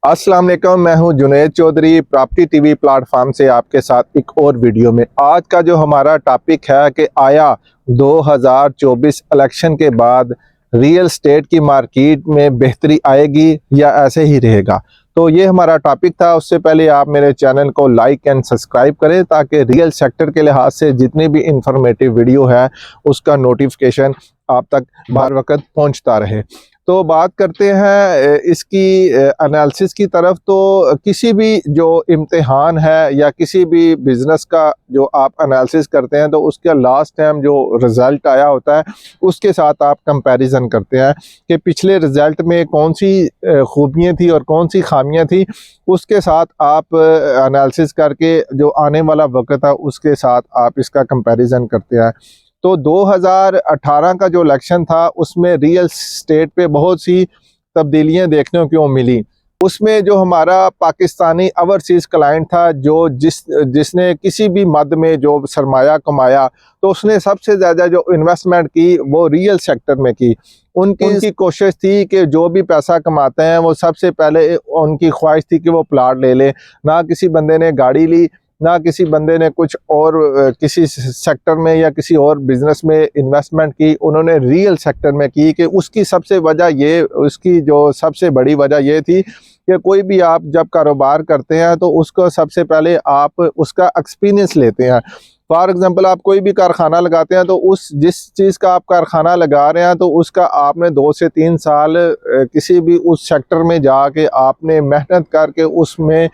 अस्सलाम वालेकुम, मैं हूं Junaid Chaudhary. Property TV platform से आपके साथ एक और वीडियो में। आज का जो हमारा टॉपिक है कि आया 2024 इलेक्शन के बाद रियल स्टेट की मार्केट में बेहतरी आएगी या ऐसे ही रहेगा। तो ये हमारा टॉपिक था। उससे पहले आप मेरे चैनल को लाइक एंड सब्सक्राइब करें ताकि रियल सेक्टर के लिहाज से जितनी भी इंफॉर्मेटिव वीडियो है उसका नोटिफिकेशन आप तक बार वक्त पहुंचता रहे। तो बात करते हैं इसकी एनालिसिस की तरफ। तो किसी भी जो इम्तिहान है या किसी भी बिजनेस का जो आप एनालिसिस करते हैं तो उसका लास्ट टाइम जो रिज़ल्ट आया होता है उसके साथ आप कंपैरिजन करते हैं कि पिछले रिज़ल्ट में कौन सी खूबियाँ थी और कौन सी खामियां थी। उसके साथ आप एनालिसिस करके जो आने वाला वक्त है उसके साथ आप इसका कंपैरिजन करते हैं। तो 2018 का जो इलेक्शन था उसमें रियल स्टेट पे बहुत सी तब्दीलियां देखने को मिली। उसमें जो हमारा पाकिस्तानी ओवरसीज़ क्लाइंट था जो जिसने किसी भी मद में जो सरमाया कमाया तो उसने सबसे ज़्यादा जो इन्वेस्टमेंट की वो रियल सेक्टर में की। उनकी कोशिश थी कि जो भी पैसा कमाते हैं वो सबसे पहले उनकी ख्वाहिश थी कि वो प्लाट ले ले। ना किसी बंदे ने गाड़ी ली, ना किसी बंदे ने कुछ और किसी सेक्टर में या किसी और बिजनेस में इन्वेस्टमेंट की। उन्होंने रियल सेक्टर में की कि उसकी सबसे वजह ये, उसकी जो सबसे बड़ी वजह ये थी कि कोई भी आप जब कारोबार करते हैं तो उसको सबसे पहले आप उसका एक्सपीरियंस लेते हैं। फॉर एग्जांपल आप कोई भी कारखाना लगाते हैं तो उस जिस चीज़ का आप कारखाना लगा रहे हैं तो उसका आपने 2 से 3 साल किसी भी उस सेक्टर में जाके आपने मेहनत करके उसमें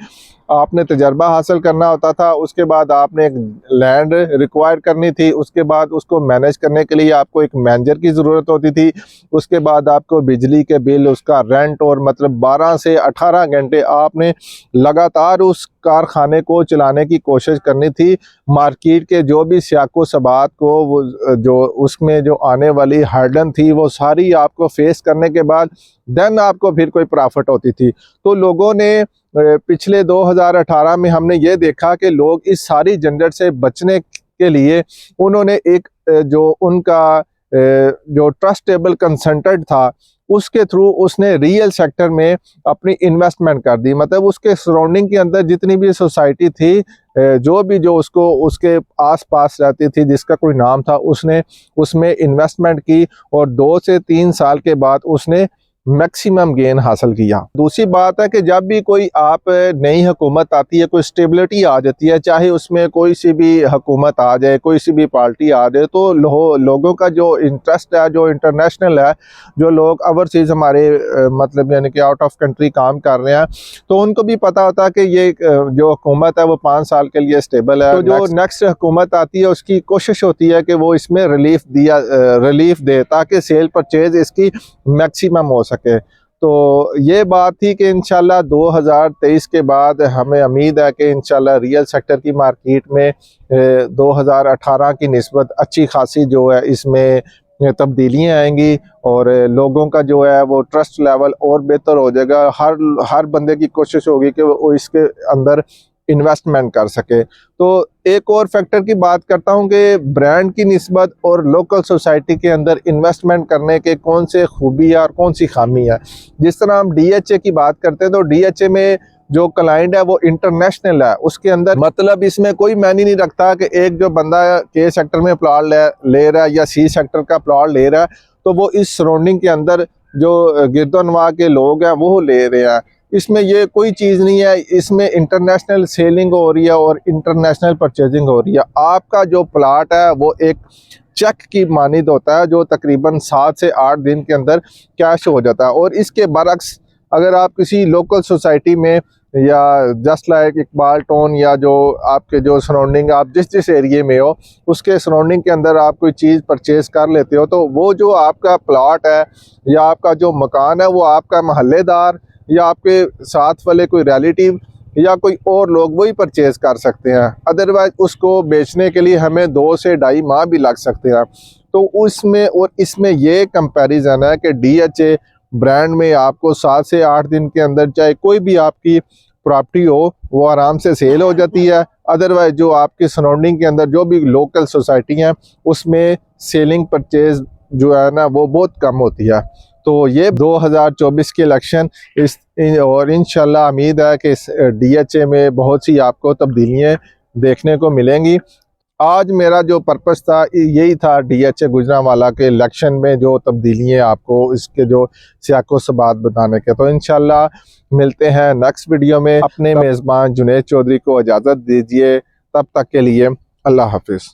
आपने तजर्बा हासिल करना होता था। उसके बाद आपने एक लैंड रिक्वायर करनी थी, उसके बाद उसको मैनेज करने के लिए आपको एक मैनेजर की ज़रूरत होती थी। उसके बाद आपको बिजली के बिल, उसका रेंट और मतलब 12 से 18 घंटे आपने लगातार उस कारखाने को चलाने की कोशिश करनी थी। मार्केट के जो भी सियाको सबात को वो जो उसमें जो आने वाली हर्डन थी वो सारी आपको फेस करने के बाद देन आपको फिर कोई प्रॉफिट होती थी। तो लोगों ने पिछले 2018 में हमने ये देखा कि लोग इस सारी झंझट से बचने के लिए उन्होंने एक जो उनका जो ट्रस्टेबल कंसल्टेंट था उसके थ्रू उसने रियल सेक्टर में अपनी इन्वेस्टमेंट कर दी। मतलब उसके सराउंडिंग के अंदर जितनी भी सोसाइटी थी, जो भी जो उसको उसके आसपास रहती थी जिसका कोई नाम था, उसने उसमें इन्वेस्टमेंट की और 2 से 3 साल के बाद उसने मैक्सिमम गेन हासिल किया। दूसरी बात है कि जब भी कोई आप नई हुकूमत आती है, कोई स्टेबिलिटी आ जाती है, चाहे उसमें कोई सी भी हुकूमत आ जाए, कोई सी भी पार्टी आ जाए, तो लोगों का जो इंटरेस्ट है, जो इंटरनेशनल है, जो लोग ओवरसीज़ हमारे मतलब यानी कि आउट ऑफ कंट्री काम कर रहे हैं, तो उनको भी पता होता है कि ये जो हुकूमत है वो 5 साल के लिए स्टेबल है। तो जो नेक्स्ट हुकूमत आती है उसकी कोशिश होती है कि वो इसमें रिलीफ दे ताकि सेल परचेज इसकी मैक्सिमम हो सके। तो ये बात थी कि इंशाल्लाह 2023 के बाद हमें उम्मीद है कि इंशाल्लाह रियल सेक्टर की मार्केट में 2018 की निस्बत अच्छी खासी जो है इसमें तब्दीलियाँ आएंगी और लोगों का जो है वो ट्रस्ट लेवल और बेहतर हो जाएगा। हर बंदे की कोशिश होगी कि वो इसके अंदर इन्वेस्टमेंट कर सके। तो एक और फैक्टर की बात करता हूं कि ब्रांड की निस्बत और लोकल सोसाइटी के अंदर इन्वेस्टमेंट करने के कौन से खूबी है और कौन सी खामी है। जिस तरह हम DHA की बात करते हैं तो DHA में जो क्लाइंट है वो इंटरनेशनल है। उसके अंदर मतलब इसमें कोई मायने नहीं रखता कि एक जो बंदा के सेक्टर में प्लॉट ले रहा है या C सेक्टर का प्लॉट ले रहा है तो वो इस सराउंडिंग के अंदर जो गिरदोनवा के लोग हैं वो ले रहे हैं। इसमें ये कोई चीज़ नहीं है, इसमें इंटरनेशनल सेलिंग हो रही है और इंटरनेशनल परचेजिंग हो रही है। आपका जो प्लाट है वो एक चेक की मानिद होता है जो तकरीबन 7 से 8 दिन के अंदर कैश हो जाता है। और इसके बरक्स अगर आप किसी लोकल सोसाइटी में या जस्ट लाइक इकबाल टाउन या जो आपके जो सराउंडिंग आप जिस एरिए में हो उसके सराउंडिंग के अंदर आप कोई चीज़ परचेज़ कर लेते हो तो वो जो आपका प्लाट है या आपका जो मकान है वो आपका महल्लेदार या आपके साथ वाले कोई रिलेटिव या कोई और लोग वही परचेज़ कर सकते हैं। अदरवाइज उसको बेचने के लिए हमें 2 से ढाई माह भी लग सकते हैं। तो उसमें और इसमें ये कंपैरिजन है कि DHA ब्रांड में आपको 7 से 8 दिन के अंदर चाहे कोई भी आपकी प्रॉपर्टी हो वो आराम से सेल हो जाती है। अदरवाइज जो आपकी सराउंडिंग के अंदर जो भी लोकल सोसाइटी हैं उसमें सेलिंग परचेज जो है ना वो बहुत कम होती है। तो ये 2024 के इलेक्शन और इंशाल्लाह उम्मीद है कि इस DHA में बहुत सी आपको तब्दीलियाँ देखने को मिलेंगी। आज मेरा जो पर्पस था यही था DHA गुजरांवाला के इलेक्शन में जो तब्दीलियाँ आपको इसके जो सियाको सबात बताने के। तो इंशाल्लाह मिलते हैं नेक्स्ट वीडियो में। अपने मेज़बान जुनैद चौधरी को इजाज़त दीजिए, तब तक के लिए अल्लाह हाफिज़।